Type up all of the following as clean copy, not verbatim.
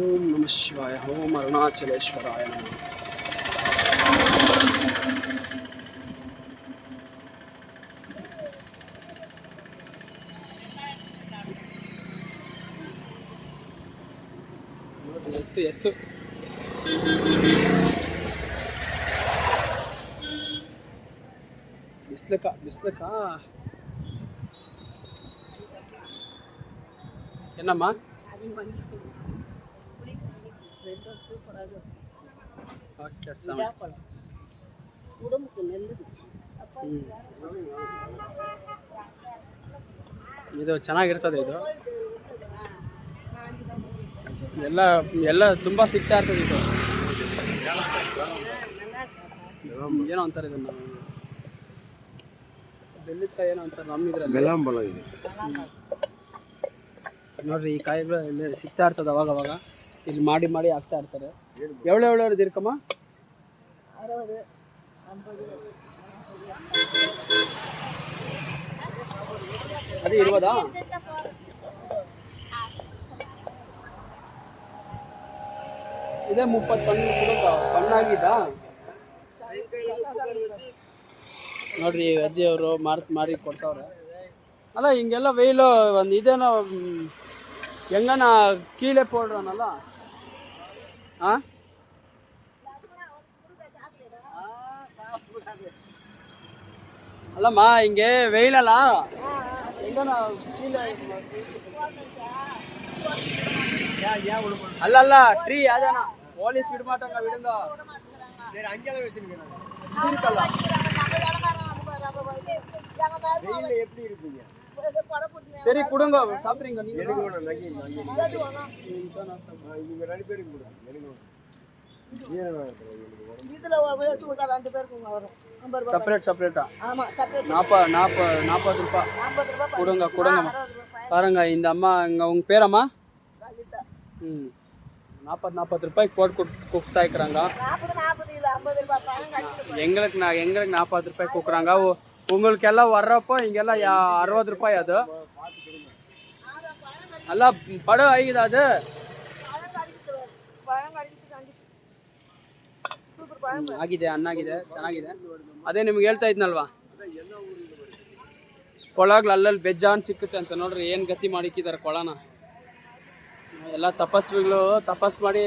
ಓಂ ನಮಃ ಶಿವಾಯ. ಓಂ ಅರುಣಾಚಲೇಶ್ವರಾಯ ನಮಃ. ನೋಡಿ ಎತ್ತು ಎತ್ತು ಬಿಸ್ಲಕ್ಕ ಏನಮ್ಮ ಓಕೆ ಸ್ವಾಮಿ. ಇದು ಚೆನ್ನಾಗಿರ್ತದೆ. ಇದು ಎಲ್ಲ ಎಲ್ಲ ತುಂಬ ಸಿಗ್ತಾ ಇರ್ತದೆ. ಇದು ಏನೋ ಅಂತಾರೆ ಇದನ್ನ, ಬೆಲ್ಲದಕಾಯಿ ಏನೋ ಅಂತಾರೆ ನಮ್ಮಿದ್ರಲ್ಲಿ. ನೋಡ್ರಿ ಈ ಕಾಯಿಗಳು ಇಲ್ಲಿ ಸಿಗ್ತಾ ಇರ್ತದೆ ಅವಾಗ ಅವಾಗ. ಇಲ್ಲಿ ಮಾಡಿ ಮಾಡಿ ಹಾಕ್ತಾ ಇರ್ತಾರೆ. ಎವಳು ದೀರ್ಕಮ್ಮ? 60, 50. ಅದು 20? ಇದೇ 30 ಬಣ್ಣಾಗಿದ್ದ. ನೋಡ್ರಿ ಅಜ್ಜಿ ಅವರು ಮಾರಿ ಕೊಡ್ತಾವ್ರೆ. ಅಲ್ಲ ಹಿಂಗೆಲ್ಲ ವೆಯ್ಲು ಒಂದು ಇದೇನೋ ಹೆಂಗನ ಕೀಲೆ ಪೌಡ್ರನಲ್ಲ. ಹಾಂ ಅಲ್ಲಮ್ಮ ಹಿಂಗೆ ವೆಯ್ಲಲ್ಲ ಹೆಂಗನ ಕೀಲೆ ಅಲ್ಲಲ್ಲ ಟ್ರೀ ಯಾವ್ದಾನ போலீஸ் விட மாட்டாங்க விடுங்க. சரி அங்கேயே வெச்சிருக்கேன். வெயில்ல எப்படி இருப்பீங்க? சரி கொடுங்க சாப்பிடுங்க. நீங்க எடுங்க நகி நீங்க ரெண்டு பேருக்கு கொடுங்க. எடுங்க. இதுல தூளா ரெண்டு பேருக்கு வரும். செப்பரேட்டா? ஆமா செப்பரேட். 40 ரூபாய். 40 ரூபாய் கொடுங்க. பாருங்க இந்த அம்மா உங்க பேரம்மா? லலிதா. 40 ரூபாய்க்கு போட்டு கொடுத்தாய்க்கிறாங்க. எங்களுக்கு 40 ரூபாய்க்கு கொடுக்குறாங்க. உங்களுக்கு எல்லாம் வர்றப்போ இங்கெல்லாம் 60 ரூபாய். ಅದು ಅಲ್ಲ ಪಡ ಆಗಿದೆ. ಅದು ಆಗಿದೆ, ಹಣ್ಣಾಗಿದೆ, ಚೆನ್ನಾಗಿದೆ. ಅದೇ ನಿಮ್ಗೆ ಹೇಳ್ತಾ ಇದ್ನಲ್ವಾ, ಕೊಳಗಳು ಅಲ್ಲಲ್ಲಿ ಬೆಜ್ಜಾನ್ ಸಿಕ್ಕುತ್ತೆ ಅಂತ. ನೋಡ್ರಿ ಏನು ಗತಿ ಮಾಡಿಕ್ಕಿದ್ದಾರೆ ಕೊಳನ. ಎಲ್ಲ ತಪಸ್ವಿಗಳು ತಪಸ್ ಮಾಡಿ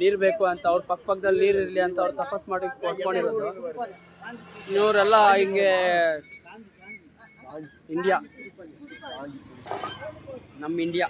ನೀರು ಬೇಕು ಅಂತ, ಅವ್ರ ಪಕ್ಕದಲ್ಲಿ ನೀರು ಇರಲಿ ಅಂತ ಅವ್ರು ತಪಸ್ ಮಾಡಿ ಕೊಟ್ಕೊಂಡಿರೋದು. ಇವರೆಲ್ಲ ಹಿಂಗೆ ಇಂಡಿಯಾ, ನಮ್ಮ ಇಂಡಿಯಾ.